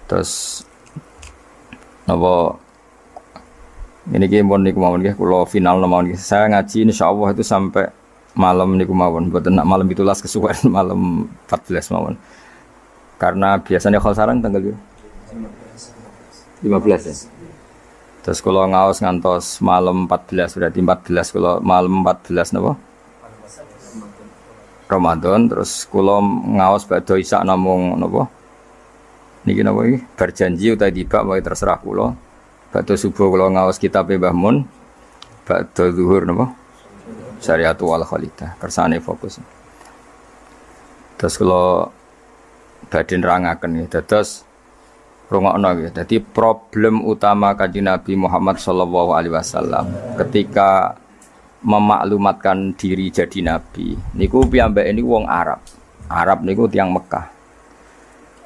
Terus napa ini pun niku mawon nggih kula final mawon nggih. Saya ngaji insyaallah itu sampai malam niku mawon. Mboten nak malam 17 kesuwen malam 14 mawon. Karena biasanya khol sarang tanggal 15 ya. Terus kula ngaos ngantos malam 14 berarti 14 kula malam 14 napa? Ramadan terus kula ngaos badhe isak namung napa? Niki napa iki? Berjanji utawa tiba wae terserah kula. Badhe subuh kula ngaos kitab Mbah Mun. Badhe zuhur napa? Syariatu wal Khalidah. Kersane fokus. Terus kula badhe nerangaken nggih. Dados rungokno nggih. Dadi problem utama Kanjeng Nabi Muhammad sallallahu alaihi wasallam ketika memaklumatkan diri jadi nabi niku piyambake niku wong Arab. Arab niku tiyang Mekah.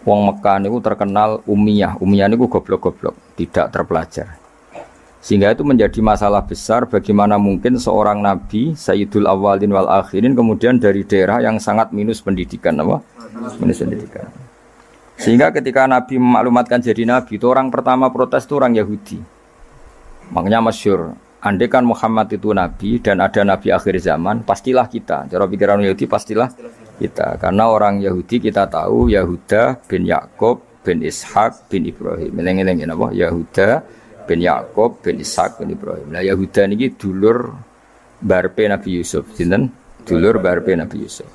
Wong Mekah niku terkenal ummiyah. Ummiyah niku goblok-goblok, tidak terpelajar. Sehingga itu menjadi masalah besar bagaimana mungkin seorang nabi Sayyidul Awwalin wal Akhirin kemudian dari daerah yang sangat minus pendidikan apa? Minus pendidikan. Sehingga ketika Nabi memaklumatkan jadi nabi itu orang pertama protes itu orang Yahudi. Makanya masyhur andai kan Muhammad itu nabi dan ada nabi akhir zaman, pastilah kita. Cara pikiran Yahudi pastilah kita. Karena orang Yahudi kita tahu Yahuda bin Yakub bin Ishak bin Ibrahim. Eleng-eleng napa? Yahuda bin Yakub bin Ishak bin Ibrahim. Nah Yahuda niki dulur barpe Nabi Yusuf. Sinten? Dulur barpe Nabi Yusuf.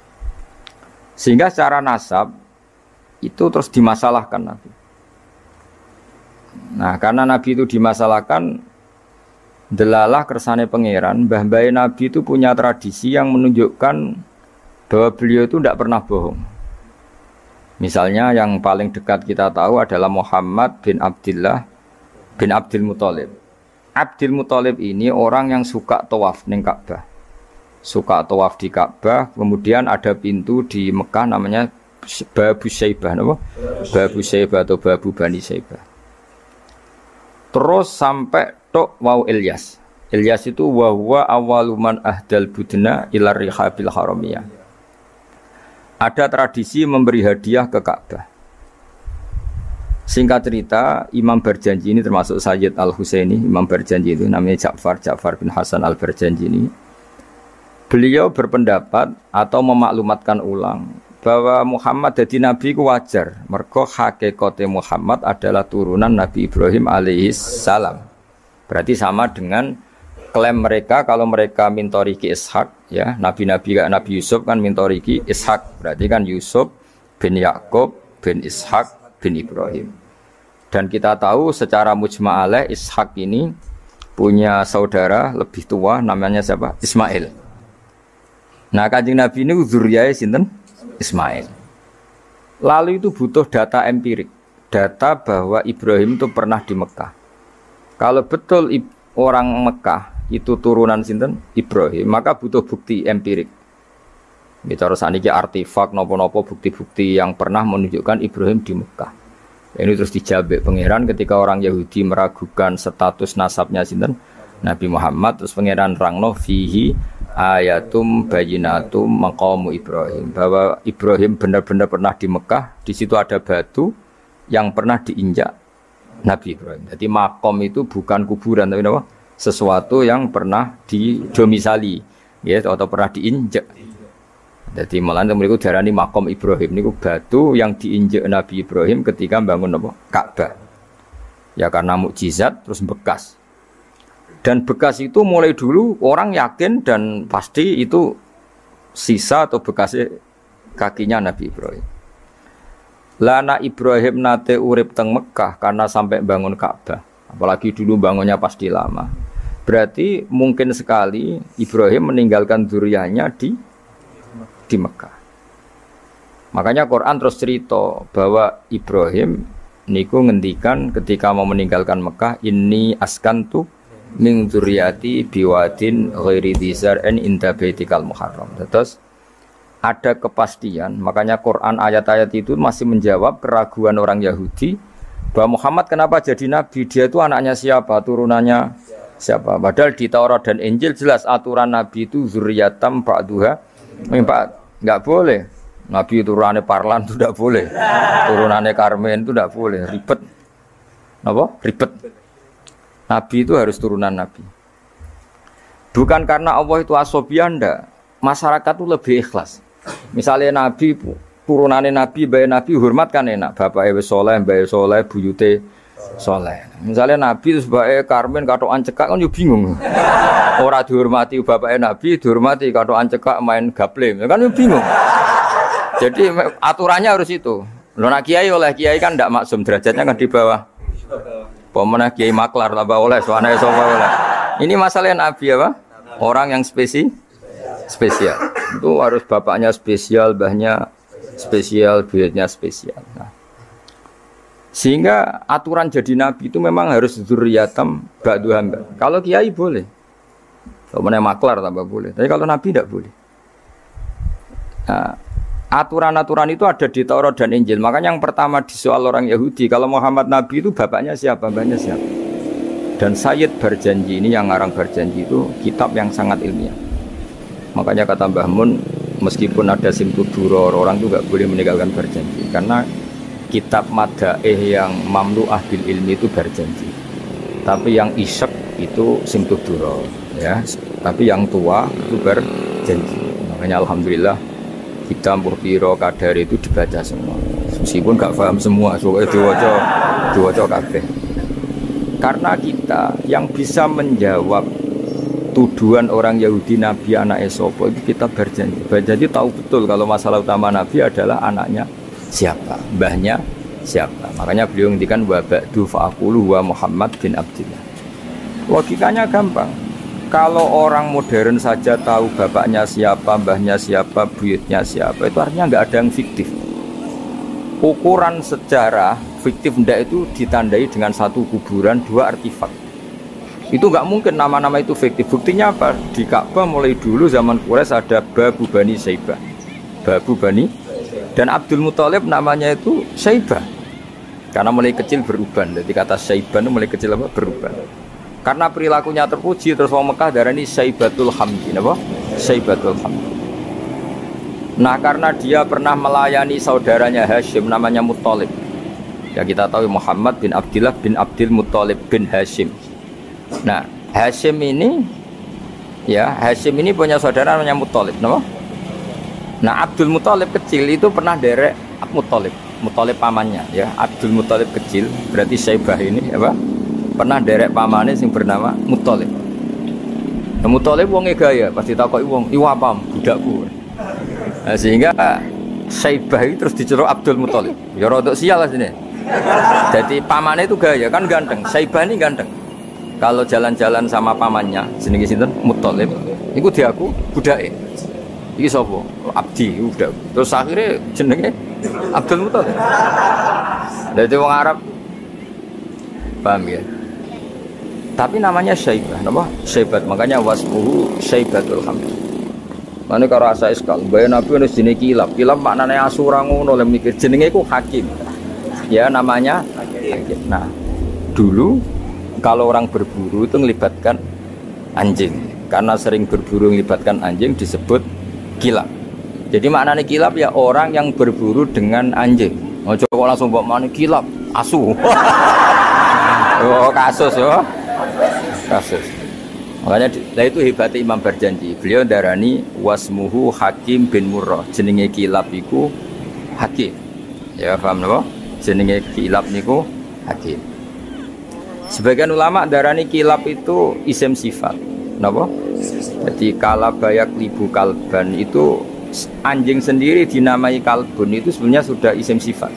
Sehingga secara nasab itu terus dimasalahkan Nabi. Nah, karena Nabi itu dimasalahkan delalah kersane pangeran, mbah-mbah Nabi itu punya tradisi yang menunjukkan bahwa beliau itu tidak pernah bohong. Misalnya yang paling dekat kita tahu adalah Muhammad bin Abdullah bin Abdul Muthalib. Abdul Muthalib ini orang yang suka tawaf ning Ka'bah. Suka tawaf di Ka'bah, kemudian ada pintu di Mekah namanya Babu Syaibah, apa? Babu Syaibah atau Babu Bani Syaibah. Terus sampai tok wau Ilyas. Ilyas itu wa huwa awwaluman ahdal budna ila rihabil haramiyah. Ada tradisi memberi hadiah ke Ka'bah. Singkat cerita, Imam Berjanji ini termasuk Sayyid Al-Husaini, Imam Berjanji itu namanya Ja'far bin Hasan Al-Berjanji ini. Beliau berpendapat atau memaklumatkan ulang bahwa Muhammad jadi nabi ku wajar. Mergo hakikate Muhammad adalah turunan Nabi Ibrahim alaihis salam. Berarti sama dengan klaim mereka kalau mereka mintoriki Ishak, ya, nabi-nabi kayak Nabi Yusuf kan mintoriki Ishak. Berarti kan Yusuf bin Yakub bin Ishak bin Ibrahim. Dan kita tahu secara mujma'aleh Ishak ini punya saudara lebih tua namanya siapa? Ismail. Nah, Kanjeng Nabi ini zuriyah sinten? Ismail. Lalu itu butuh data empirik, data bahwa Ibrahim itu pernah di Mekah. Kalau betul orang Mekah itu turunan sinten Ibrahim, maka butuh bukti empirik. Bicara saniki artefak nopo-nopo bukti-bukti yang pernah menunjukkan Ibrahim di Mekah. Ini terus dijabek pangeran ketika orang Yahudi meragukan status nasabnya sinten Nabi Muhammad, terus pangeran rangno fihi ayatum bayinatum maqamu Ibrahim, bahwa Ibrahim benar-benar pernah di Mekah. Di situ ada batu yang pernah diinjak Nabi Ibrahim. Jadi makom itu bukan kuburan tapi apa? Sesuatu yang pernah didomisali, ya, atau pernah diinjak. Jadi malah mereka diarani makom Ibrahim. Ini batu yang diinjak Nabi Ibrahim ketika bangun apa? Ka'bah. Ya karena mukjizat terus bekas. Dan bekas itu mulai dulu orang yakin dan pasti itu sisa atau bekasnya kakinya Nabi Ibrahim. Lana Ibrahim nate urip teng Mekah karena sampai bangun Ka'bah. Apalagi dulu bangunnya pasti lama. Berarti mungkin sekali Ibrahim meninggalkan zuriyahnya di Mekah. Makanya Quran terus cerita bahwa Ibrahim niku ngendikan ketika mau meninggalkan Mekah, ini askantu min dzurriyyati biwadin ghairi dzar'in inda baitikal muharram. Terus ada kepastian, makanya Quran ayat-ayat itu masih menjawab keraguan orang Yahudi bahwa Muhammad kenapa jadi nabi, dia itu anaknya siapa, turunannya siapa. Padahal di Taurat dan Injil jelas aturan nabi itu dzurriyyatam ba'duha min ba'd. Enggak boleh Nabi turunannya Parlan itu tidak boleh. Turunannya Karmen itu tidak boleh. Ribet. Apa? Ribet. Nabi itu harus turunan Nabi. Bukan karena Allah itu asobiah, ndak. Masyarakat itu lebih ikhlas. Misalnya Nabi, turunannya Nabi, bayi Nabi hormat kan enak. Bapak Ewe Soleh, bayi Soleh, buyute Soleh. Misalnya Nabi terus bayi Karmen katokan cekak kan yo bingung. Orang dihormati bapaknya Nabi, dihormati katokan cekak main gaple, kan yo bingung. Jadi aturannya harus itu. Lo nak kiai oleh kiai kan tidak maksum, derajatnya kan di bawah. Pemenang kiai maklar tambah oleh, soalnya oleh. Ini masalah Nabi apa? Orang yang spesial. Itu harus bapaknya spesial, mbahnya spesial, buyutnya spesial. Nah. Sehingga aturan jadi Nabi itu memang harus dzurriyatam ba'du hamba. Kalau kiai boleh. Kalau pemenang maklar tambah boleh. Tapi kalau Nabi tidak boleh. Nah, aturan-aturan itu ada di Taurat dan Injil. Makanya yang pertama disoal orang Yahudi, kalau Muhammad Nabi itu bapaknya siapa, mbahnya siapa. Dan Sayyid Barjanji ini yang ngarang Barjanji itu kitab yang sangat ilmiah. Makanya kata Mbah Mun, meskipun ada simtuduror, orang itu gak boleh meninggalkan Barjanji. Karena kitab Madaih yang mamlu'ah bil ilmi itu Barjanji. Tapi yang isyek itu simtuduror, ya. Tapi yang tua itu Barjanji. Makanya alhamdulillah kita Murpiro Kadar itu dibaca semua, meskipun gak paham semua, soalnya diwaca kabeh. Karena kita yang bisa menjawab tuduhan orang Yahudi Nabi anak Esopo itu kita berjanji. Berjanji tahu betul kalau masalah utama Nabi adalah anaknya siapa, mbahnya siapa. Makanya beliau ngendikan wa ba'du fa'aqulu wa Muhammad bin Abdillah. Logikanya gampang. Kalau orang modern saja tahu bapaknya siapa, mbahnya siapa, buyutnya siapa, itu artinya nggak ada yang fiktif. Ukuran sejarah fiktif ndak itu ditandai dengan satu kuburan, dua artefak. Itu nggak mungkin nama-nama itu fiktif. Buktinya apa? Di Ka'bah mulai dulu zaman Quraisy ada Babu Bani Saibah, Babu Bani, dan Abdul Muthalib namanya itu Saibah karena mulai kecil beruban. Jadi kata Saibah itu mulai kecil apa? Beruban. Karena perilakunya terpuji, terus orang Mekah darani Saibatul Hamdi, apa? Saibatul Hamdi. Nah, karena dia pernah melayani saudaranya Hashim namanya Muthalib. Ya kita tahu Muhammad bin Abdillah bin Abdul Muthalib bin Hashim. Nah, Hashim ini punya saudara namanya Muthalib, apa? Nah, Abdul Muthalib kecil itu pernah derek Muthalib pamannya, ya. Abdul Muthalib kecil, berarti Saibah ini apa? Pernah derek pamane sing bernama Muthalib. Nah, Muthalib wonge gaya, pasti takoki wong, "Iwa pam, budakku." Nah, sehingga Saibah itu terus diceluk Abdul Muthalib. Ya rodok sial lah sini. Jadi pamannya itu gaya, kan ganteng. Saibah ini ganteng. Kalau jalan-jalan sama pamannya, jenenge sinten? Muthalib. Iku diaku budake. Iki sapa? Abdi, budak. Terus akhirnya jenenge Abdul Muthalib. Dadi wong Arab paham ya? Tapi namanya Syaibah, nama Syaibat, makanya wasmuhu Syaibatul Hamd. Mane karo asa iskal, bae Nabi wis jenenge kilap. Kilap maknane asura ngono lek mikir jenenge iku hakim. Ya namanya hakim. Nah, dulu kalau orang berburu itu melibatkan anjing. Karena sering berburu melibatkan anjing disebut kilap. Jadi maknane kilap ya orang yang berburu dengan anjing. Ojo kok langsung mbok maknane kilap, asu. Oh, kasus yo. Kasus. Makanya itu hebatnya Imam Barjanji. Beliau darani wasmuhu Hakim bin Murrah. Jenenge kilap iku Hakim. Ya paham napa? Jenenge kilap niku Hakim. Sebagian ulama darani kilap itu isim sifat. Napa? Jadi kalabayak libu kalban itu anjing sendiri dinamai kalbun itu sebenarnya sudah isim sifat.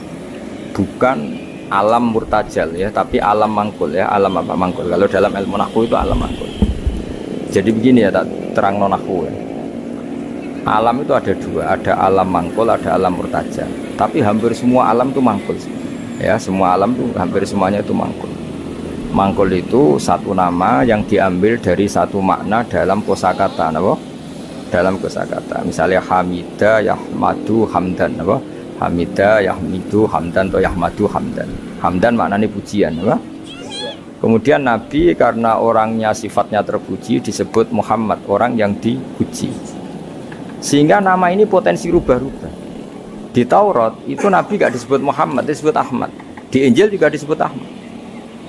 Bukan alam murtajal ya, tapi alam mangkul ya. Alam apa mangkul? Kalau dalam ilmu nahwu itu alam mangkul. Jadi begini ya, tak terang nahwu ya. Alam itu ada dua, ada alam mangkul, ada alam murtajal. Tapi hampir semua alam itu mangkul. Ya, semua alam itu hampir semuanya itu mangkul. Mangkul itu satu nama yang diambil dari satu makna dalam kosakata, apa? Dalam kosakata. Misalnya Hamida, Yahmadu, Hamdan, apa? Hamida, Yahmidu, Hamdan atau Yahmadu, Hamdan. Hamdan maknanya pujian, apa? Kemudian Nabi karena orangnya sifatnya terpuji disebut Muhammad, orang yang dipuji. Sehingga nama ini potensi rubah-rubah. Di Taurat itu Nabi gak disebut Muhammad, disebut Ahmad. Di Injil juga disebut Ahmad.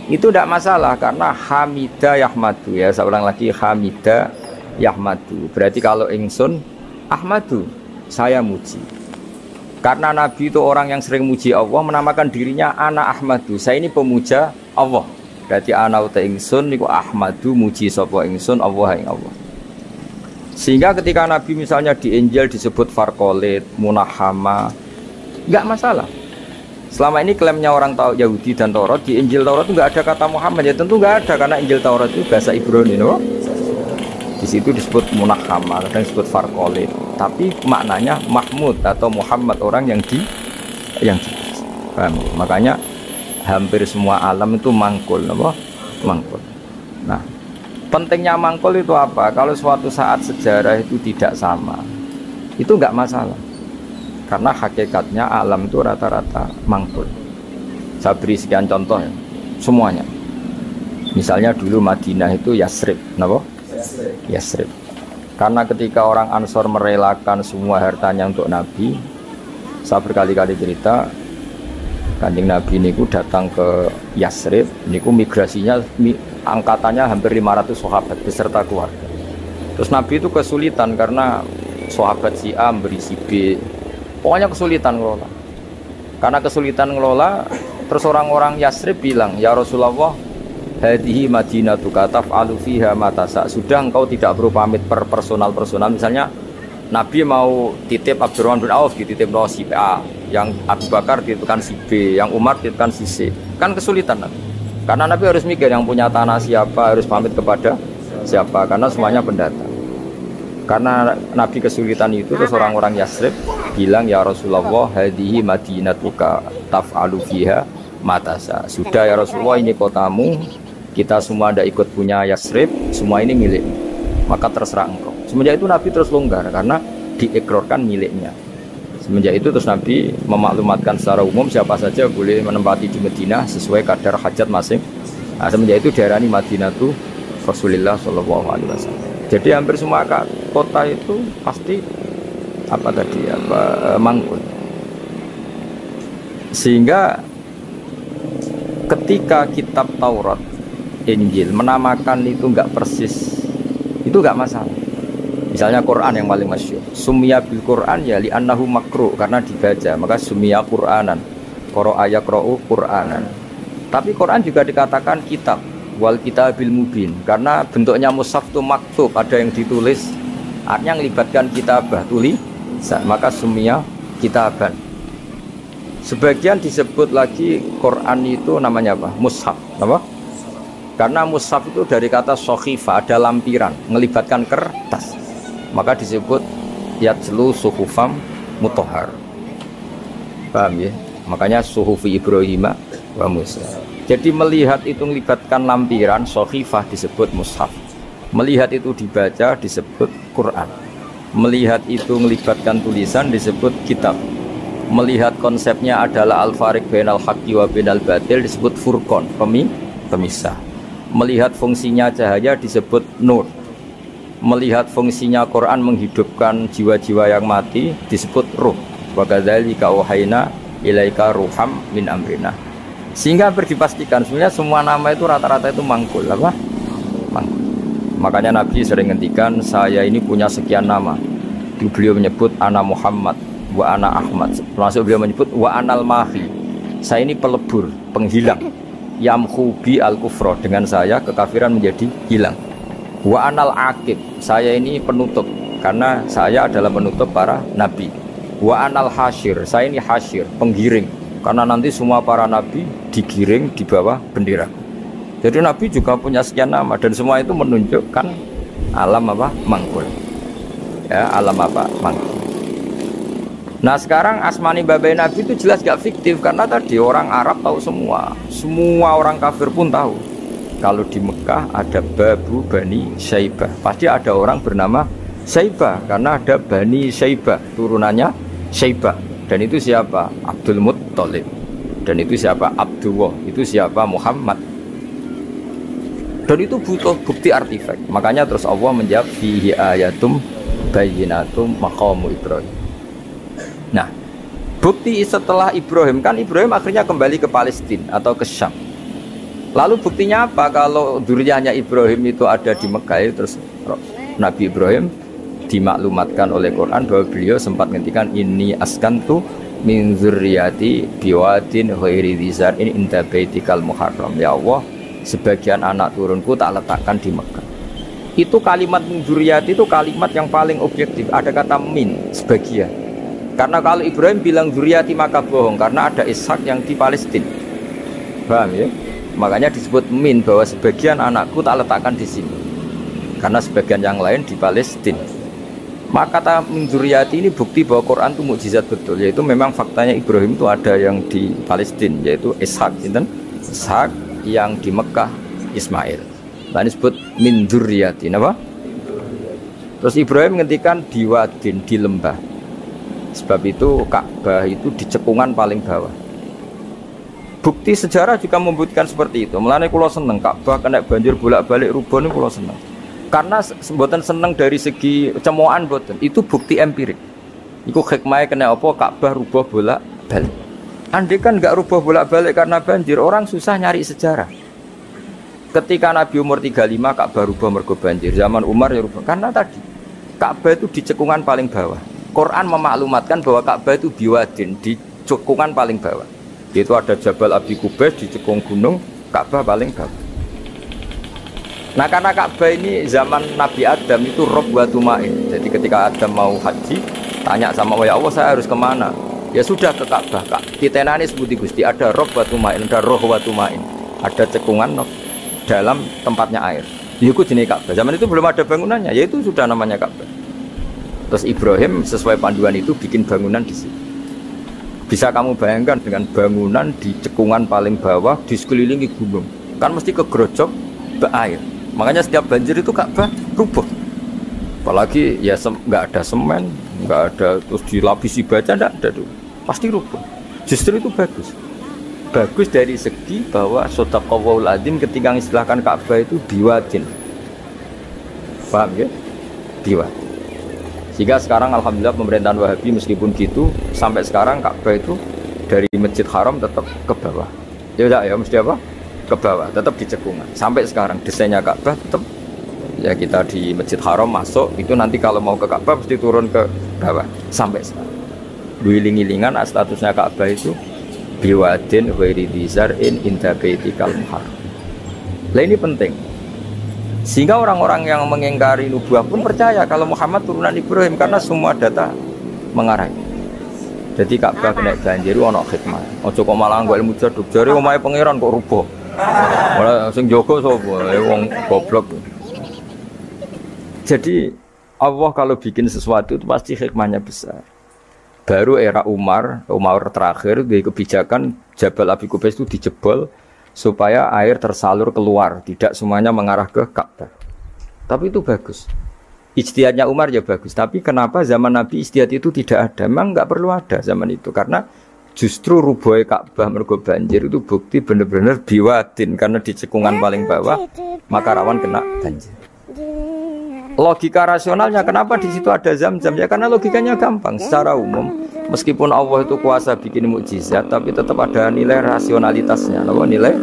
Itu tidak masalah karena Hamida Yahmadu, ya saya ulang lagi, Hamida Yahmadu. Berarti kalau ingsun Ahmadu, saya muji. Karena Nabi itu orang yang sering muji Allah, menamakan dirinya Ana Ahmadu, saya ini pemuja Allah. Berarti ana uta ingsun niku Ahmadu, muji sapa ingsun Allah ing Allah. Sehingga ketika Nabi misalnya di Injil disebut Farqolit, Munahama, nggak masalah. Selama ini klaimnya orang Yahudi dan Taurat, di Injil Taurat itu nggak ada kata Muhammad, ya tentu nggak ada karena Injil Taurat itu bahasa Ibrani, no? Di situ disebut Munahama, kadang disebut Farqolit, tapi maknanya Mahmud atau Muhammad, orang yang paham? Makanya hampir semua alam itu mangkul, no? Mangkul. Nah, pentingnya mangkul itu apa? Kalau suatu saat sejarah itu tidak sama, itu nggak masalah. Karena hakikatnya alam itu rata-rata mangkul. Saya beri sekian contoh ya, semuanya. Misalnya dulu Madinah itu Yasrib, kenapa? Yasrib. Karena ketika orang Ansor merelakan semua hartanya untuk Nabi, saya berkali-kali cerita, Kanjeng Nabi niku datang ke Yasrib, niku migrasinya angkatannya hampir 500 sahabat beserta keluarga. Terus Nabi itu kesulitan karena sahabat si A memberi si B, pokoknya kesulitan ngelola. Karena kesulitan ngelola, terus orang-orang Yasrib bilang, ya Rasulullah, hadhihi madinatuka taf'alu fiha ma tasa. Sudah engkau tidak perlu pamit per personal. Misalnya Nabi mau titip Abdurrahman bin Auf, dititip si A, yang Abu Bakar dititipkan si B, yang Umar dititipkan si C. Kan kesulitan Nabi. Karena Nabi harus mikir yang punya tanah siapa, harus pamit kepada siapa, karena semuanya pendatang. Karena Nabi kesulitan itu, terus orang-orang Yasrib bilang, ya Rasulullah, hadhihi madinatuka taf'alu fiha matasa. Sudah ya Rasulullah, ini kotamu, kita semua ada ikut punya Yasrib, semua ini milik, maka terserah engkau. Semenjak itu Nabi terus longgar karena diikrarkan miliknya. Semenjak itu terus Nabi memaklumatkan secara umum siapa saja boleh menempati di Madinah sesuai kadar hajat masing. Nah, semenjak itu daerah ini Madinah itu Rasulullah Shallallahu Alaihi Wasallam. Jadi hampir semua kota itu pasti mangkul. Sehingga ketika kitab Taurat, Injil menamakan itu enggak persis, itu enggak masalah. Misalnya Quran yang paling masyhur, summiya bil Quran ya li annahu makru, karena dibaca, maka summiya Quranan, qara'a yaqra'u Quranan. Tapi Quran juga dikatakan kitab, wal kitabil mubin, karena bentuknya mushaf itu maktub, ada yang ditulis, artinya melibatkan kitabah, tulisan, maka summiya kitaban. Sebagian disebut lagi Quran itu namanya apa? Mushaf, apa? Karena mushaf itu dari kata sokhifah, ada lampiran, melibatkan kertas, maka disebut yajlu suhufam mutahhar. Paham ya? Makanya suhufi Ibrahim wa Musa. Jadi melihat itu melibatkan lampiran, sokhifah disebut mushaf. Melihat itu dibaca disebut Quran. Melihat itu melibatkan tulisan disebut kitab. Melihat konsepnya adalah al-fariq bainal haqqi wa bainal batil disebut furqan, pemisah. Melihat fungsinya cahaya disebut nur. Melihat fungsinya Quran menghidupkan jiwa-jiwa yang mati disebut ruh. Wa kadzalika auhayna ilaika ruham min amrina. Sehingga dipastikan sebenarnya semua nama itu rata-rata itu mangkul, apa? Mangkul. Makanya Nabi sering ngendikan, saya ini punya sekian nama. Beliau menyebut ana Muhammad wa ana Ahmad. Termasuk beliau menyebut wa anal mahi. Saya ini pelebur, penghilang. Yamhu bi al-kufra, dengan saya kekafiran menjadi hilang. Wa anal aqib, saya ini penutup, karena saya adalah penutup para nabi. Wa anal hasyir, saya ini hasyir, penggiring, karena nanti semua para nabi digiring di bawah bendera. Jadi nabi juga punya sekian nama, dan semua itu menunjukkan alam apa? Mangkul. Ya, alam apa? Mangkul. Nah sekarang asmani babai nabi itu jelas gak fiktif, karena tadi orang Arab tahu semua orang kafir pun tahu. Kalau di Mekah ada Babu Bani Syaibah, pasti ada orang bernama Syaibah, karena ada Bani Syaibah, turunannya Syaibah. Dan itu siapa? Abdul Muttalib. Dan itu siapa? Abdullah. Itu siapa? Muhammad. Dan itu butuh bukti artefak. Makanya terus Allah menjawab fihi ayatum bayyinatum maqamu Ibrahim. Nah, Bukti setelah Ibrahim, kan Ibrahim akhirnya kembali ke Palestina atau ke Syam. Lalu buktinya apa kalau dzurriyyahnya Ibrahim itu ada di Mekah? Terus Nabi Ibrahim dimaklumatkan oleh Quran bahwa beliau sempat ngendikan ini askantu min dzurriyyati biwadin ghairi dzar ini inda baitikal muharram. Ya Allah, sebagian anak turunku tak letakkan di Mekah. Itu kalimat min dzurriyyati itu kalimat yang paling objektif. Ada kata min sebagian. Karena kalau Ibrahim bilang dzurriyyati maka bohong karena ada Ishak yang di Palestina. Paham ya? Makanya disebut min bahwa sebagian anakku tak letakkan di sini. Karena sebagian yang lain di Palestina. Maka kata min dzurriyyati ini bukti bahwa Quran itu mukjizat betul, yaitu memang faktanya Ibrahim itu ada yang di Palestina, yaitu Ishak, Ishak yang di Mekah Ismail. Nah, ini disebut min dzurriyyati, apa? Terus Ibrahim ngendikan di wadin, di lembah. Sebab itu Ka'bah itu di cekungan paling bawah. Bukti sejarah juga membuktikan seperti itu. Mulane kula seneng Ka'bah kena banjir bolak-balik rubuh niku kula seneng. Karena mboten seneng dari segi cemoan mboten. Itu bukti empirik. Iku hikmahnya kena apa Ka'bah rubuh bolak-balik. Andai kan enggak rubuh bolak-balik karena banjir, orang susah nyari sejarah. Ketika Nabi umur 35 Ka'bah rubuh mergo banjir. Zaman Umar ya rubuh karena tadi Ka'bah itu di cekungan paling bawah. Quran memaklumatkan bahwa Ka'bah itu biwadin, di cekungan paling bawah. Itu ada Jabal Abi Qubais di cekung gunung, Ka'bah paling bawah. Nah karena Ka'bah ini zaman Nabi Adam itu rob wa tumain. Jadi ketika Adam mau haji, tanya sama ya Allah saya harus kemana? Ya sudah ke Ka'bah. Kita nani sebuti Gusti ada rob wa tumain, ada roh wa tumain, ada cekungan dalam tempatnya air. Itu jenis Ka'bah. Zaman itu belum ada bangunannya, yaitu sudah namanya Ka'bah. Terus Ibrahim sesuai panduan itu bikin bangunan di sini. Bisa kamu bayangkan dengan bangunan di cekungan paling bawah di sekelilingi gunung, kan mesti kegerojok air. Makanya setiap banjir itu Ka'bah rubuh. Apalagi ya nggak ada semen, nggak ada terus dilapisi baja, nggak ada dulu. Pasti rubuh. Justru itu bagus. Bagus dari segi bahwa shadaqallahul adzim ketika mengistilahkan Ka'bah itu biwadin. Paham ya? Biwadin. Sehingga sekarang alhamdulillah pemerintahan Wahabi meskipun gitu sampai sekarang Ka'bah itu dari Masjid Haram tetap ke bawah. Ya udah ya mesti apa? Ke bawah, tetap di cekungan. Sampai sekarang desainnya Ka'bah tetap ya kita di Masjid Haram masuk itu nanti kalau mau ke Ka'bah mesti turun ke bawah sampai sekarang. Wiling-wilingan statusnya Ka'bah itu biwadin ghairi dzar'in inda baitikal muharram. Lah ini penting. Sehingga orang-orang yang mengingkari nubuah pun percaya kalau Muhammad turunan Ibrahim karena semua data mengarah. Jadi Ka'bah kena banjir ono hikmah. Ojo kok malah nggo ilmu jaduk jare omahe pangeran kok rubuh. Ora sing jaga sapa? Wong goblok. Jadi Allah kalau bikin sesuatu itu pasti hikmahnya besar. Baru era Umar terakhir di kebijakan Jabal Abi Qubais itu dijebol supaya air tersalur keluar, tidak semuanya mengarah ke Ka'bah. Tapi itu bagus. Ijtihadnya Umar ya bagus. Tapi kenapa zaman Nabi ijtihad itu tidak ada? Memang nggak perlu ada zaman itu. Karena justru rubuhnya Ka'bah mergo banjir itu bukti benar-benar biwadin. Karena di cekungan paling bawah, maka rawan kena banjir. Logika rasionalnya kenapa di situ ada Zam-Zam? Ya karena logikanya gampang. Secara umum, meskipun Allah itu kuasa bikin mukjizat, tapi tetap ada nilai rasionalitasnya. Apa nilai?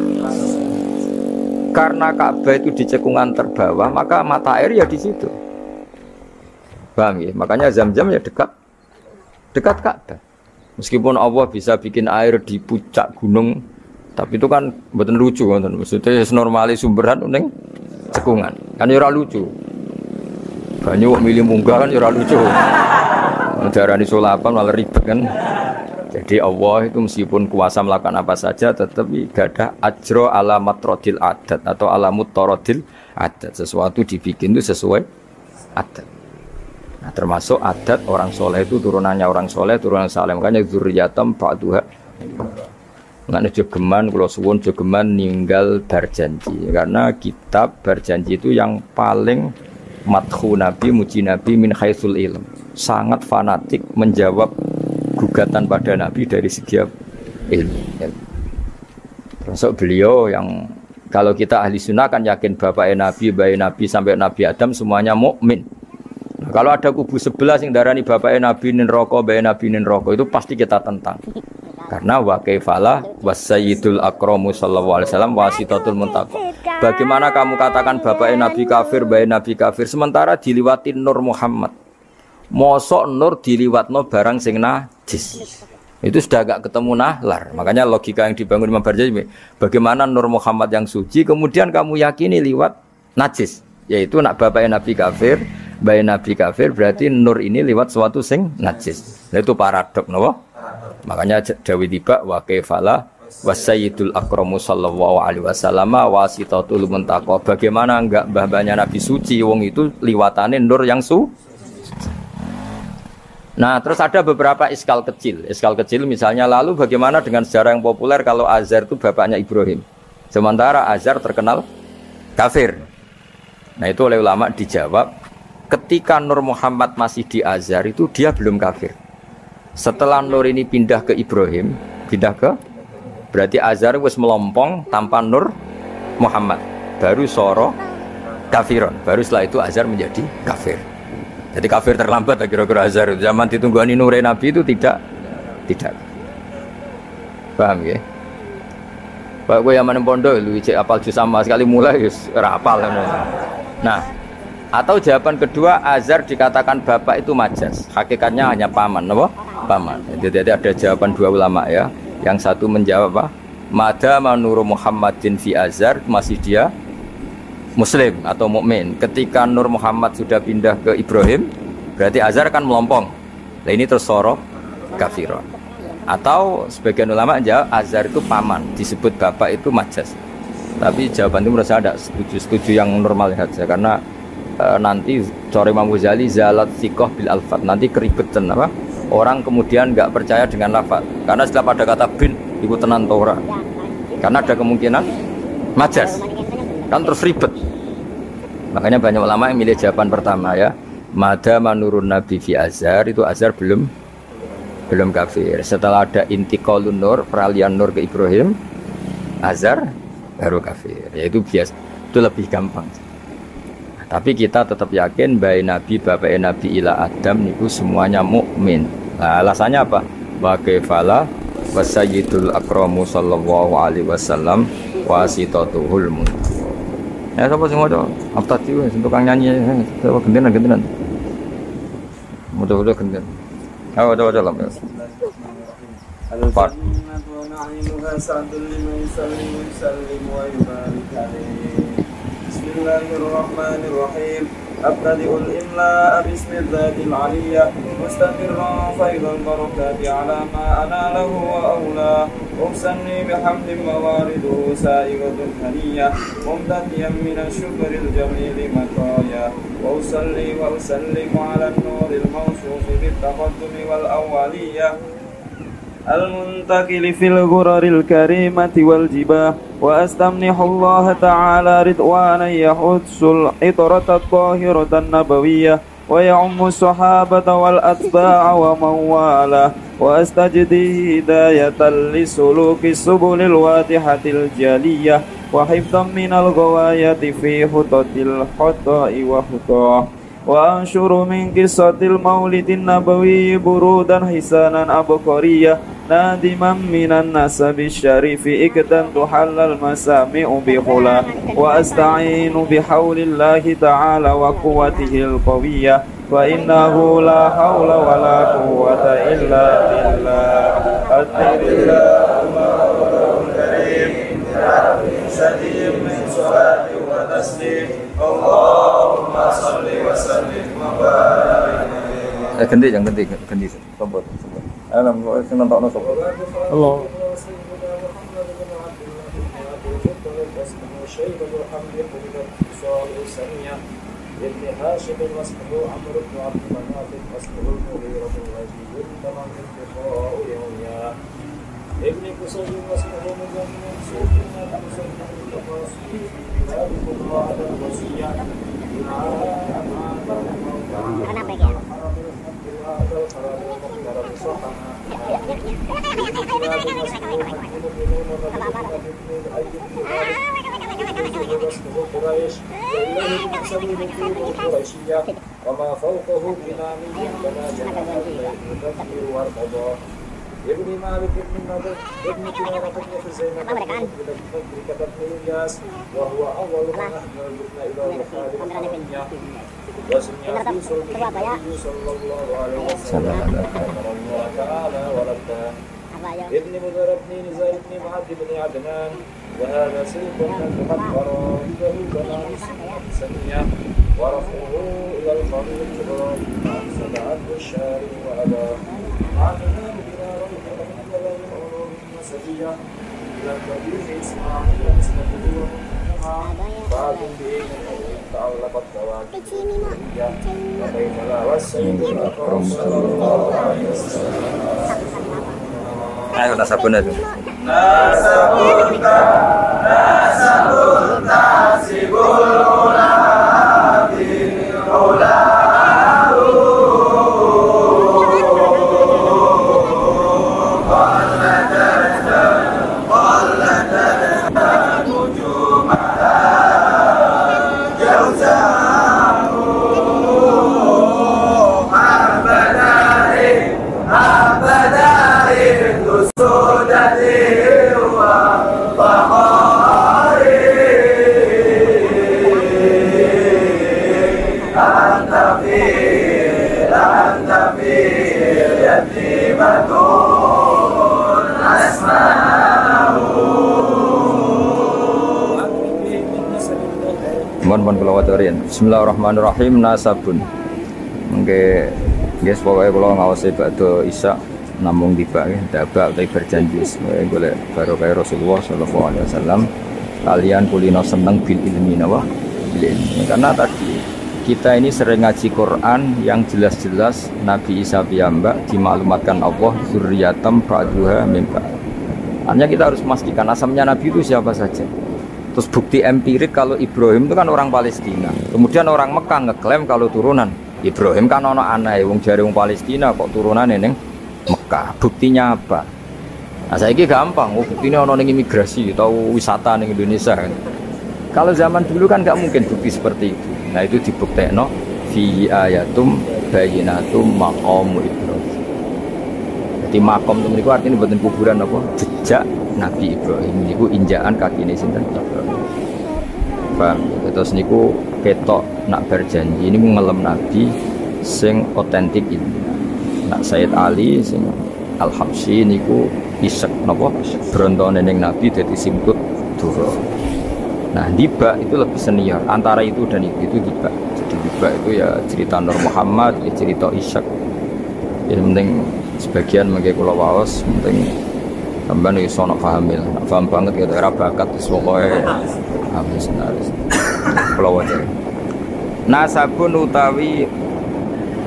Karena Ka'bah itu di cekungan terbawah, maka mata air ya di situ. Paham ya? Makanya Zam-Zam ya dekat Ka'bah. Meskipun Allah bisa bikin air di puncak gunung, tapi itu kan betul lucu, kan? Maksudnya normali sumberan uning cekungan, kan ya lucu. Banyak milih munggah kan ya lucu. Darani sulapan malah ribet kan. Jadi Allah itu meskipun kuasa melakukan apa saja, tetapi gada ajro ala matrodil adat atau ala mutarodil adat. Sesuatu dibikin itu sesuai adat. Nah, termasuk adat orang soleh itu turunannya orang soleh, turunan saleh. Makanya dzurriyatam ba'duha. Mengenai jogeman, kalau suwun jogeman ninggal berjanji. Karena kitab berjanji itu yang paling madhu Nabi, muji Nabi min haitsul ilm. Sangat fanatik menjawab gugatan pada Nabi dari segi ilmu. Termasuk beliau yang kalau kita ahli sunnah kan yakin bapaknya Nabi, bayi Nabi sampai Nabi Adam semuanya mukmin. Kalau ada kubu sebelah yang darani bapaknya Nabi neraka, mbaknya Nabi neraka, itu pasti kita tentang. Karena wa kaifalah wasayyidul akramu sallallahu alaihi wasallam wasitatul muntaqo. Bagaimana kamu katakan bapaknya Nabi kafir, mbaknya Nabi kafir, sementara diliwati Nur Muhammad. Mosok Nur diliwatno barang sing najis. Itu sudah agak ketemu nahlar. Makanya logika yang dibangun Imam Barzanji, bagaimana Nur Muhammad yang suci kemudian kamu yakini liwat najis, yaitu nak bapaknya Nabi kafir, mbaknya Nabi kafir, berarti Nur ini liwat suatu sing najis. Nah, itu paradok, napa? Makanya Dawi tiba wa kaifala wasayyidul akramu sallallahu alaihi wasallam wasitatul muntaqo. Bagaimana enggak mbah-mbahnya Nabi suci, wong itu liwatane Nur yang Nah, terus ada beberapa iskal kecil. Iskal kecil misalnya, lalu bagaimana dengan sejarah yang populer kalau Azar itu bapaknya Ibrahim, sementara Azar terkenal kafir. Nah, itu oleh ulama dijawab, ketika Nur Muhammad masih di Azar itu dia belum kafir. Setelah Nur ini pindah ke Ibrahim, berarti Azar wis melompong tanpa Nur Muhammad, baru soro kafiron, baru setelah itu Azar menjadi kafir. Jadi kafir terlambat kira-kira Azhar. Zaman ditungguani Nure Nabi itu tidak. Paham ya? Pak gue yang pondok lu cek apal juz sama sekali mulai wis ora apal. Nah, atau jawaban kedua Azhar dikatakan bapak itu majas. Hakikatnya hanya paman, apa? Paman. Jadi ada jawaban dua ulama ya. Yang satu menjawab apa? Madama Nur Muhammadin fi Azhar, masih dia Muslim atau mukmin. Ketika Nur Muhammad sudah pindah ke Ibrahim, berarti Azhar kan melompong. Nah ini terus soro kafiron. Atau sebagian ulama jawab Azhar itu paman, disebut bapak itu majas. Tapi jawaban itu menurut saya ada setuju yang normal saja, karena nanti cara Imam Ghazali zalat sikoh bil alfat, nanti keribetan apa? Orang kemudian nggak percaya dengan lafaz, karena setelah pada kata bin iku tenan Torah, karena ada kemungkinan majas. Kan terus ribet. Makanya banyak ulama yang milih jawaban pertama ya. Madama nurun Nabi fi Azhar, itu Azhar belum kafir. Setelah ada intiqalun nur, peralihan Nur ke Ibrahim, Azhar baru kafir. Yaitu biasa, itu lebih gampang. Tapi kita tetap yakin bayi Nabi, bapak Nabi ila Adam itu semuanya mukmin. Nah, alasannya apa? Wa kaifala wasayyidul akramu sallallahu alaihi wasallam wasitatuhul muntaqo. Ya sapa sing maca? Aftati wis tukang nyanyi, coba gentenan. Mudah-mudahan genten. Ayo coba lah. Al-Fat. Bismillahirrahmanirrahim. أبتدئ الإملاء باسم الذات العلية مستمرا فيض البركات على ما أنا له وأولاه أحسني بحمد موارده سائغة هنية ممتديا من الشكر الجميل مطايا وأصلي وأسلم على النور الموصوف بالتقدم والأولية المنتقل في الغرر الكريمة والجباه وأستمنح الله تعالى رضوانا يحث العطرة الطاهرة النبوية ويعم الصحابة والأتباع ومن والاه وأستجدي هداية لسلوك السبل الواضحة الجلية وحفظا من الغواية في خطط الخطأ وخطاه وأنشر من قصة المولد النبوي برودا حسانا أبقرية نادما من النسب الشريف إكدا تحل المسامع بخلا وأستعين بحول الله تعالى وقوته القوية فإنه لا حول ولا قوة إلا بالله أدعي الله الكريم سليم من صلاة وتسليم اللهم صل وسلم وبارك ganti sobat. Alam sing nentokno sapa? Allah. ابن هاشم واسمه عمرو بن عبد مناف واسمه المغيرة بن الوليد تمام الفقهاء يوميا ابن قصي واسمه مجمع سوقنا المسلم التفاصيل ذلك الله الوصية قريش وما فوقه بنامي كما جناح الليل يدبر وارتضى ابن مالك ابن نضر ابن كنانة ابن خزيمة ابن الفجر كابن الياس وهو أول من أحمل الابن إلى بخاري الحرمية وسمع في صلب النبي صلى الله عليه وسلم أمر الله تعالى ولده ابن مدر ابن نزار ابن معد بن عدنان وهذا سيف قد فرائده كما سمية ورفعه إلى الخليل الكبرى سبعة الشارع وأباه عادنا بنا روح من كلام العلوم النسبية إلى الكبير إسماعيل مسنده ومنهما بعد به تعلقت تواكب وكيف لا والسيد الأكرم صلى الله عليه وسلم. Ayo nasabun itu. Nasabunta, nasabunta, sibul ulama, bil ulama. Mohon kula waturin. Bismillahirrahmanirrahim. Nasabun. Mengke nggih pokoke kula ngawasi badhe Isya namung tiba nggih dabak utawi berjanji golek barokah Rasulullah sallallahu alaihi wasallam. Kalian kulino seneng bil ilmi napa? Bil ilmi. Karena tadi kita ini sering ngaji Quran yang jelas-jelas Nabi Isa piyambak dimaklumatkan Allah zurriyatam ba'duha min ba'd. Hanya kita harus memastikan asamnya Nabi itu siapa saja. Terus bukti empirik kalau Ibrahim itu kan orang Palestina. Kemudian orang Mekah ngeklaim kalau turunan Ibrahim kan ono anake wong jare wong Palestina kok turunane ning Mekah. Buktinya apa? Nah, saiki gampang, buktinya ono ning imigrasi atau wisata ning Indonesia kan. Kalau zaman dulu kan nggak mungkin bukti seperti itu. Nah, itu dibuktekno fi ayatum bayyinatum maqamu Ibrahim. Jadi makom itu niku artinya mboten kuburan apa? Jejak Nabi Ibrahim niku injakan kakine sinten Ibrahim. Paham? Terus niku ketok nak berjanji ini ngelem Nabi sing otentik ini. Nak Sayyid Ali sing Al-Habsyi niku isek napa brontone ning Nabi dadi simkut dura. Nah, Diba itu lebih senior antara itu dan itu Diba. Jadi Diba itu ya cerita Nur Muhammad, ya cerita Ishak. Ya penting sebagian mengke kula waos penting sampeyan iki sono paham ya. Paham banget ya era bakat wis pokoke habis naris. Kula waca. Nasabun utawi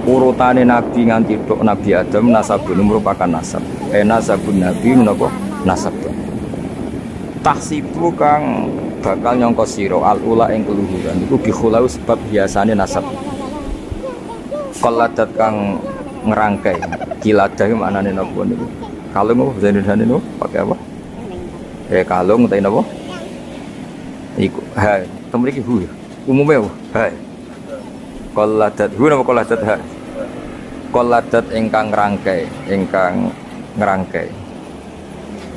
urutane nabi nganti tok Nabi Adam nasabun merupakan nasab. Nasabun nabi menapa nasab. Tahsibu kang bakal nyangka sira al-ula ing keluhuran iku bikhulau sebab biasane nasab. Qaladat kang ngerangkai kiladah maknane napa niku? Kalung apa bahasa Indonesia niku pakai apa? Kalung utawa napa? Iku ha, temriki hu. Umume ha. Qaladat hu napa qaladat ha? Qaladat ingkang ngerangkai.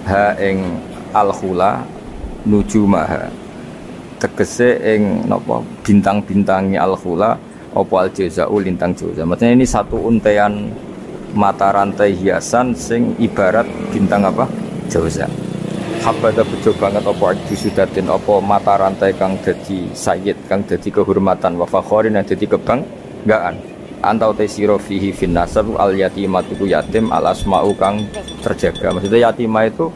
Ha ing al-khula nujumaha tegese ing napa bintang-bintangi al-khula apa al-jazau lintang jaza. Maksudnya ini satu untean mata rantai hiasan sing ibarat bintang apa? Jaza. Habada bejo banget apa disudatin apa mata rantai kang dadi sayyid kang dadi kehormatan wa fakhorin yang dadi kebanggaan. Antau tesiro fihi fin nasab al yatimatu yatim al asma'u kang terjaga. Maksudnya yatimah itu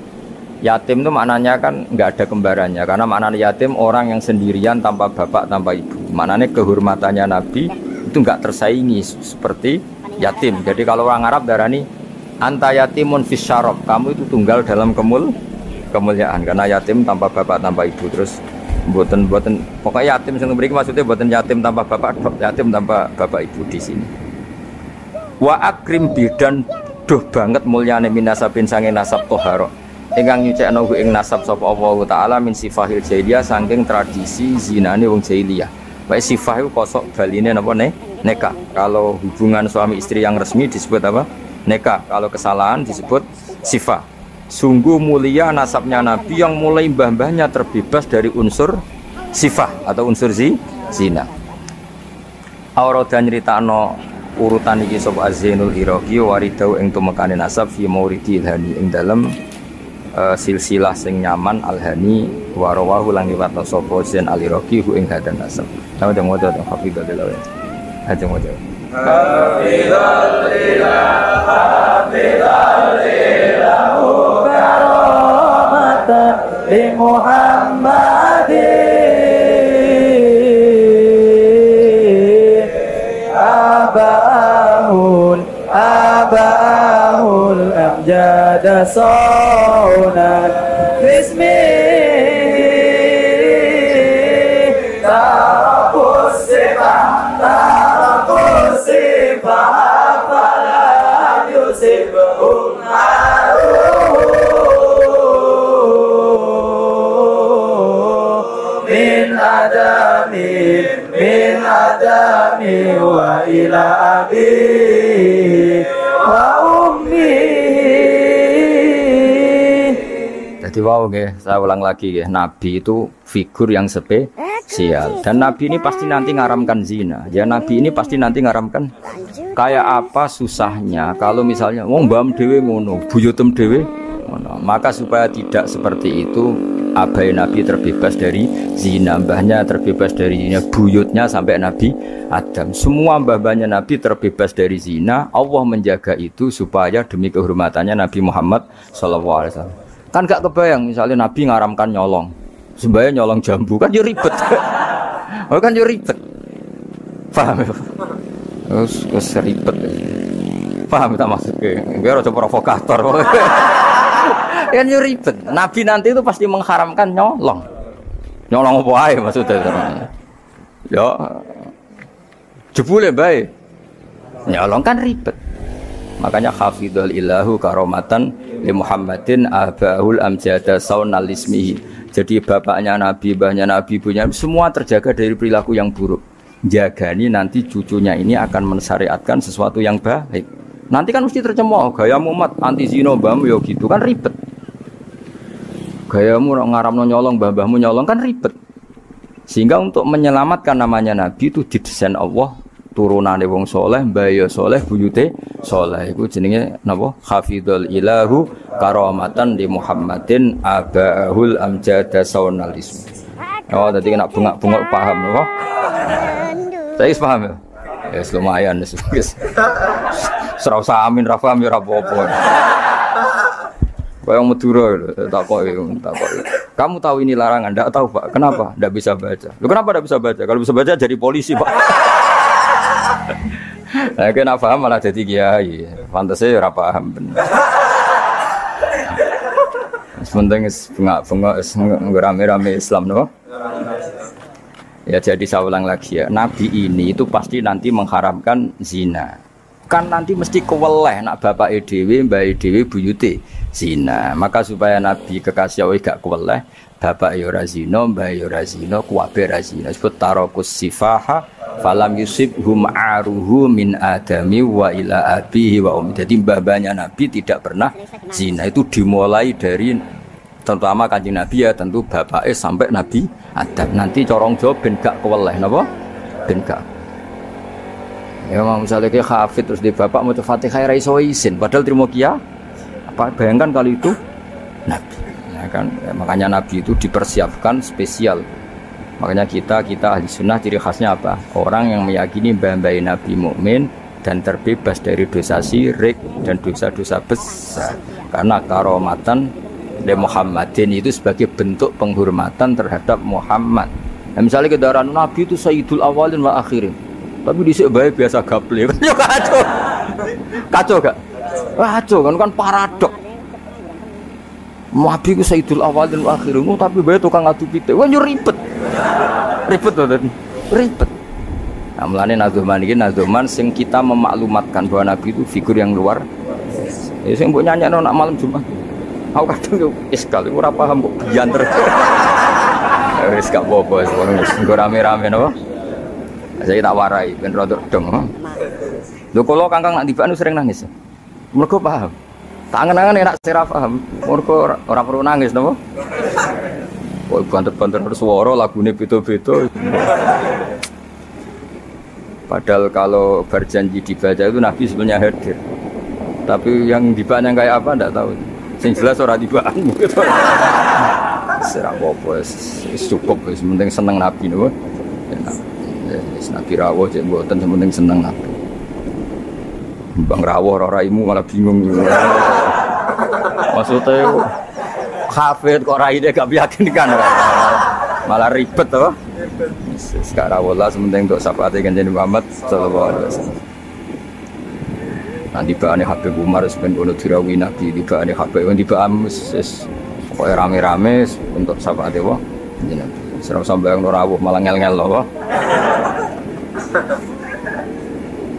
yatim itu maknanya kan nggak ada kembarannya karena maknanya yatim orang yang sendirian tanpa bapak tanpa ibu. Maknanya kehormatannya Nabi itu nggak tersaingi seperti yatim. Jadi kalau orang Arab darani anta yatimun fis syarab, kamu itu tunggal dalam kemuliaan karena yatim tanpa bapak tanpa ibu. Terus buatan pokoknya yatim yang beri maksudnya buatan yatim tanpa bapak, yatim tanpa bapak ibu di sini. Wa akrim bidan duh banget mulyane minasabin sange nasab toharo. Ingkang nyucekno ing nasab sapa Allah taala min sifahil jahiliyah saking tradisi zinane wong jahiliyah. Baik sifah itu kosok baline napa nikah. Kalau hubungan suami istri yang resmi disebut apa? Nikah. Kalau kesalahan disebut sifah. Sungguh mulia nasabnya Nabi yang mulai mbah-mbahnya terbebas dari unsur sifah atau unsur zina. Aurada nyritakno urutan iki sapa Az-Zainul Iraqi waridau ing tumekane nasab fi mauridi ilhani ing dalem silsilah sing nyaman alhani warawahu lan liwatno sapa Zain al-Iraqi hu ing hadan nasab. Tahu dong waca hafizul lillah. Ajeng waca. Hafizul lillah hafizul lillah karamatan li Muhammadin abahul amjada saunan bismi tarakus sifah falam yusibhum min adami wa ila abi wa ummi. Jadi wow nggih, saya ulang lagi nggih, Nabi itu figur yang spesial dan Nabi ini pasti nanti ngaramkan zina. Ya Nabi ini pasti nanti ngaramkan. Kayak apa susahnya kalau misalnya wong mbam dhewe ngono, buyutem dhewe ngono. Maka supaya tidak seperti itu, abai Nabi terbebas dari zina, mbahnya terbebas dari zina, buyutnya sampai Nabi Adam. Semua mbah-mbahnya Nabi terbebas dari zina. Allah menjaga itu supaya demi kehormatannya Nabi Muhammad SAW. Kan gak kebayang misalnya Nabi ngaramkan nyolong, sembaya nyolong jambu kan yo ribet. Oh kan yo ribet. Paham ya? Terus ribet. Paham tak maksudnya? Biar aja provokator. Kan yo ribet. Nabi nanti itu pasti mengharamkan nyolong. Nyolong apa ae maksudnya? Ya jebule bae. Nyolong kan ribet. Makanya hafidhul ilahu karomatan li Muhammadin abahul amjada saunal ismihi. Jadi bapaknya Nabi, mbahnya Nabi, ibunya semua terjaga dari perilaku yang buruk. Jagani nanti cucunya ini akan mensyariatkan sesuatu yang baik. Nanti kan mesti tercemooh, gayamu umat anti zina mbahmu ya gitu kan ribet. Gayamu ngaramno nyolong, mbah-mbahmu nyolong kan ribet. Sehingga untuk menyelamatkan namanya Nabi itu didesain Allah turunane wong soleh, mbaya soleh, buyute soleh. Iku jenenge napa? Hafidhul ilahu karamatan di Muhammadin abahul amjada saunal ismi. Oh, tadi kena bunga-bunga paham napa? Saya paham ya? Ya lumayan wis. Serau samin ra paham ya ora apa-apa. Kayak Madura takoki. Kamu tahu ini larangan? Enggak tahu, Pak. Kenapa? Enggak bisa baca. Loh, kenapa enggak bisa baca? Kalau bisa baca jadi polisi, Pak. Nah, kena paham malah jadi kiai. Pantasnya ora paham bener. Sementing bengak-bengak rame-rame Islam no. Ya jadi saya ulang lagi ya. Nabi ini itu pasti nanti mengharamkan zina. Kan nanti mesti keweleh nak bapak dhewe, mbah dhewe buyute zina. Maka supaya Nabi kekasih Allah gak keweleh, bapak ya ora zina, mbah ya ora zina, kuwabe ora zina. Sebut tarakus sifaha falam yusibhum aruhu min adami wa ila abihi wa ummi. Jadi mbah-mbahnya Nabi tidak pernah zina. Itu dimulai dari terutama kanjeng Nabi ya tentu bapaknya sampai Nabi Adam. Nanti corong jawab ben gak keweleh napa? Ben gak. Ya misalnya kayak hafid terus di bapak mau Fatihah ra iso isin padahal terima kia. Apa bayangkan kali itu Nabi. Ya kan ya, makanya Nabi itu dipersiapkan spesial. Makanya kita ahli sunnah ciri khasnya apa? Orang yang meyakini mbah-mbah Nabi mukmin dan terbebas dari dosa syirik dan dosa-dosa besar. Karena karomatan de Muhammadin itu sebagai bentuk penghormatan terhadap Muhammad. Nah, misalnya kendaraan Nabi itu sayyidul awalin wa akhirin. Tapi dhisik bae biasa gaple. Yo kacau. Kacau gak? Kacau kan paradok. Nabi ku sayyidul awalin wa akhirin, tapi bae tukang adu pitik. Wah yo ribet. Ribet to, ribet. Nah, mulane nazuman iki nazuman sing kita memaklumatkan bahwa Nabi itu figur yang luar. Ya sing mbok nyanyakno nak malam Jumat. Aku kadang yo iskal ora paham kok bianter. Wis gak apa-apa, wis rame-rame napa? Saya tak warai ben rodok dong. Lho kula Kangkang nak tibaan sering nangis. Mergo paham. Tak angen-angen enak sira paham. Mergo ora perlu nangis napa? Kok banter-banter suara lagune beda-beda. Padahal kalau berjanji dibaca itu Nabi sebenarnya hadir. Tapi yang dibacanya kayak apa enggak tahu. Sing jelas ora dibaan gitu. Serah apa cukup wis penting seneng Nabi niku. Wis Nabi rawuh cek mboten penting seneng Nabi. Bang rawuh ora raimu malah bingung. Maksudnya hafid kok raine gak meyakinkan. Malah ribet to. Sekarang wala sementing untuk sahabat Kanjeng Muhammad sallallahu alaihi wasallam. Nanti baane Habib Umar sepen ono dirawi Nabi, tibaane Habib wong tibaan wis pokoke rame-rame untuk sahabat dewa. Nabi. Serau sambayang rawuh malah ngel-ngel lho.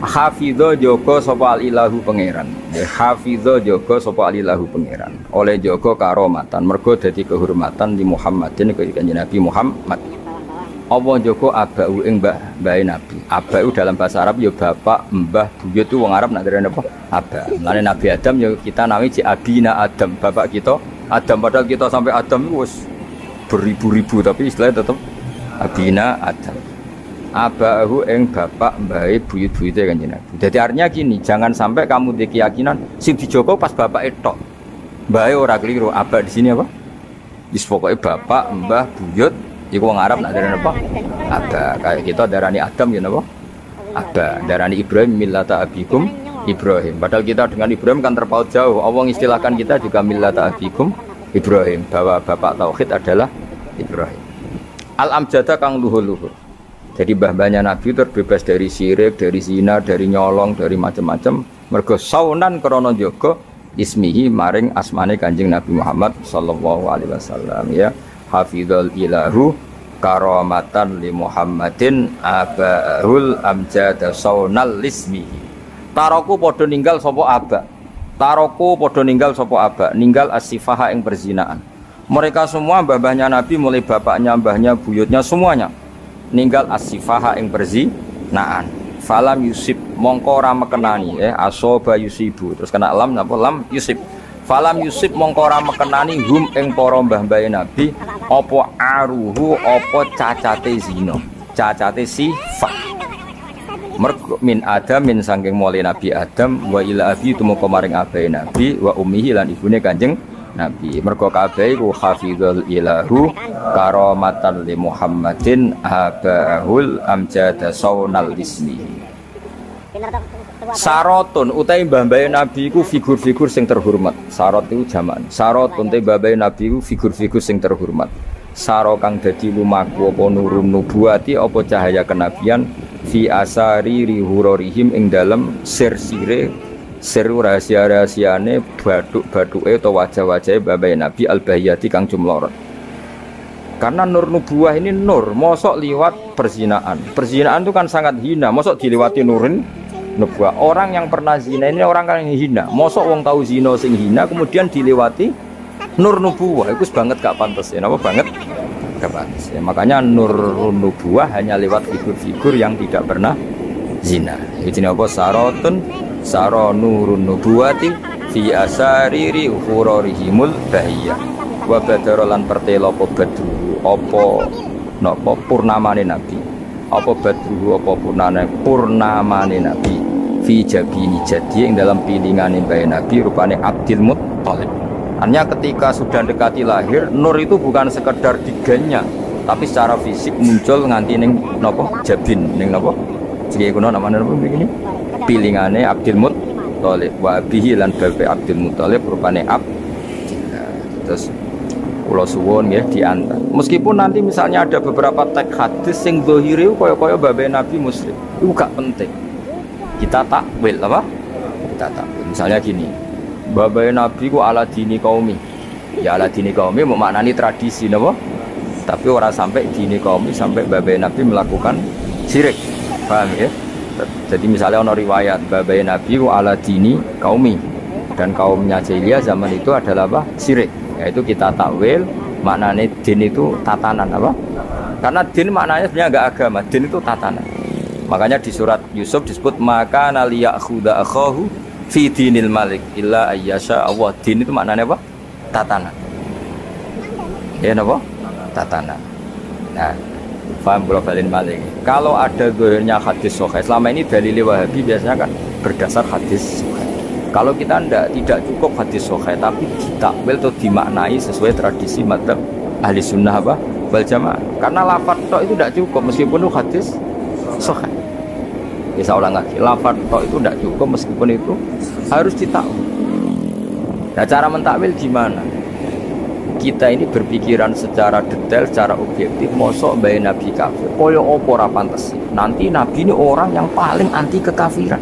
Hafidho jaga sapa ilahu pangeran. Hafidho jaga sapa ilahu pangeran. Oleh jaga karomatan mergo dadi kehormatan di Muhammadin ke Kanjeng Nabi Muhammad. Apa jaga abau ing mbah Nabi. Abau dalam bahasa Arab ya bapak, mbah, buyut itu wong Arab nak derene apa? Aba. Mulane Nabi Adam ya kita nami ci abina Adam, bapak kita Adam padahal kita sampai Adam itu wis beribu-ribu tapi istilahnya tetap abina Adam. Abahu ing bapak mbahe buyut-buyute Kanjeng Nabi. Jadi artinya gini, jangan sampai kamu di keyakinan sing dijogo pas bapak etok. Mbahe ora keliru, aba di sini apa? Wis pokoke bapak, mbah, buyut iku wong Arab nak darani apa? Aba. Kayak kita darani Adam ya napa? Aba. Darani Ibrahim millata abikum Ibrahim. Padahal kita dengan Ibrahim kan terpaut jauh. Allah istilahkan kita juga millata abikum Ibrahim, bahwa bapak tauhid adalah Ibrahim. Al-amjada kang luhur-luhur. Jadi mbah-mbahnya Nabi terbebas dari syirik, dari zina, dari nyolong, dari macam-macam. Mergo saunan krana jaga ismihi maring asmane Kanjeng Nabi Muhammad sallallahu alaihi wasallam ya. Hafizul ilahu karamatan li Muhammadin abahul amjada saunal ismihi. Taroku padha ninggal sapa aba. Taroku padha ninggal sapa aba, ninggal asifaha ing perzinaan. Mereka semua mbah-mbahnya Nabi mulai bapaknya, mbahnya, buyutnya semuanya ninggal asifaha ing perzinaan. Falam yusib mongko ora mekenani asoba yusibu terus kena lam napa lam yusib. Falam yusib mongko ora mekenani hum ing para mbah-mbahe Nabi apa aruhu apa cacate zina, cacate sifat. Mergo min Adam min saking mulai Nabi Adam wa ila abi tumeka maring abahe Nabi wa ummihi lan ibune Kanjeng Nabi. Mergo kabeh iku hafizul ilahu karamatan li Muhammadin abahul amjada saunal ismihi. Sarotun utai mbah-mbahe Nabi iku figur-figur sing terhormat. Sarot itu jamak. Sarotun utai mbah-mbahe Nabi iku figur-figur sing terhormat. Saro kang dadi lumaku apa nurun nubuwati apa cahaya kenabian fi asari rihurorihim ing dalem sir-sire sir rahasia-rahasiane baduk-baduke atau wajah-wajahe mbah-mbahe Nabi al-bahiyati kang jumlorot. Karena nur nubuwah ini nur, mosok liwat perzinaan. Perzinaan itu kan sangat hina, mosok dilewati nurin nubuwah. Orang yang pernah zina ini orang yang hina. Mosok wong tahu zina sing hina kemudian dilewati nur nubuwah. Itu banget gak pantas ya, apa banget gak pantas ya. Makanya nur nubuwah hanya lewat figur-figur yang tidak pernah zina. Itu apa sarotun saro nurun nubuwati fi asariri hurorihimul bahiyah. Wa badarolan pertelo apa badru apa napa purnamane Nabi apa badru apa purnamane Nabi fi jabini jadi yang dalam pilingane bae Nabi rupane Abdul Muttalib. Artinya ketika sudah dekati lahir nur itu bukan sekedar diganya tapi secara fisik muncul nganti ning napa jabin ning napa jadi kuno namanya napa begini pilingane Abdul Muttalib wa bihi lan bae Abdul Muttalib rupane terus kula suwun nggih diantar. Meskipun nanti misalnya ada beberapa teks hadis sing zahire kaya-kaya babe Nabi musyrik. Itu gak penting. Kita takwil apa? Kita takwil. Misalnya gini. Babe Nabi ku ala dini qaumi. Ya ala dini qaumi maknani tradisi napa? Tapi ora sampai dini qaumi sampai babe Nabi melakukan syirik. Paham ya? Jadi misalnya ana riwayat babe Nabi ku ala dini qaumi dan kaumnya jahiliyah zaman itu adalah apa? Syirik. Yaitu kita takwil maknanya din itu tatanan apa? Karena din maknanya sebenarnya enggak agama, din itu tatanan. Makanya di surat Yusuf disebut maka naliyakhudha akhahu fi dinil malik illa ayyasha Allah. Din itu maknanya apa? Tatanan. Ya napa? Tatanan. Nah, paham kalau balin malik. Kalau ada goyornya hadis sahih, selama ini dalil Wahabi biasanya kan berdasar hadis sahih. Kalau kita tidak cukup hadis sahih, tapi ditakwil atau dimaknai sesuai tradisi madzhab ahli sunnah apa? Wal jamaah. Karena lafaz tok itu tidak cukup meskipun itu hadis sahih. Bisa ulang lagi, lafaz tok itu tidak cukup meskipun itu harus ditakwil. Nah, cara mentakwil gimana? Kita ini berpikiran secara detail, secara objektif, mosok bayi nabi kafir. Koyo opo ora pantes. Nanti nabi ini orang yang paling anti kekafiran.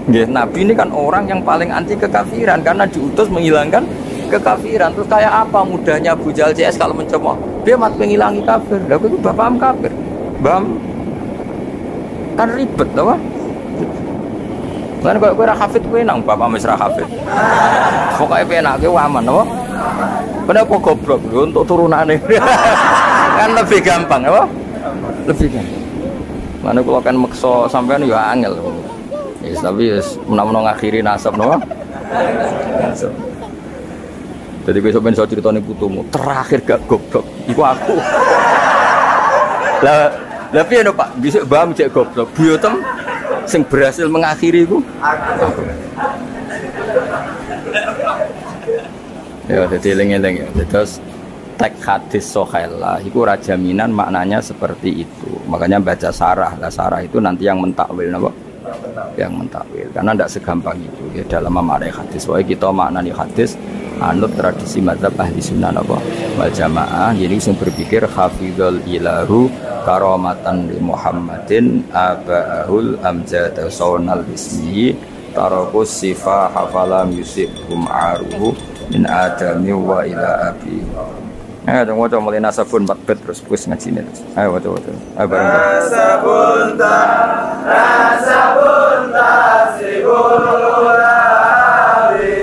Nggih, nabi ini kan orang yang paling anti kekafiran karena diutus menghilangkan kekafiran. Terus kayak apa mudahnya Abu Jahal CS kalau mencemooh? Dia mat menghilangi kafir. Lah itu bapakam kafir. Bam kan ribet toh. Lan kok kowe ra hafid kowe nang bapak wis ra hafid. Pokoke penak kowe aman apa? Kenapa goblok lho untuk turunane? Kan lebih gampang apa? Lebih gampang. Mana kula kan meksa sampean ya angel. Yes, tapi menawa ngakhiri nasab napa? Nasab. Jadi besok ben iso critane putumu, terakhir gak goblok iku aku. Lah piye no Pak? Bisa mbah cek goblok. Buyotem sing berhasil mengakhiri iku aku. Ya, jadi eling-eling ya. Terus teks hadis sahih lah, itu jaminan maknanya seperti itu. Makanya baca sarah lah, sarah itu nanti yang mentakwil, napa? Yang mentakwil. Karena tidak segampang itu. Ya, dalam memaknai hadis, wah kita maknani hadis anut tradisi mazhab ahli sunnah napa? Wal jamaah. Jadi yang berpikir hafizul ilahu karamatan li Muhammadin abaahul amjad sawnal bismi tarakus sifah hafalam yusibhum aruhu min adami wa ila abi. Ayo waca mulai nasabun 4 bet terus wis ngajine terus. Ayo waca. Ayo bareng. Nasabun ta sibul ulabi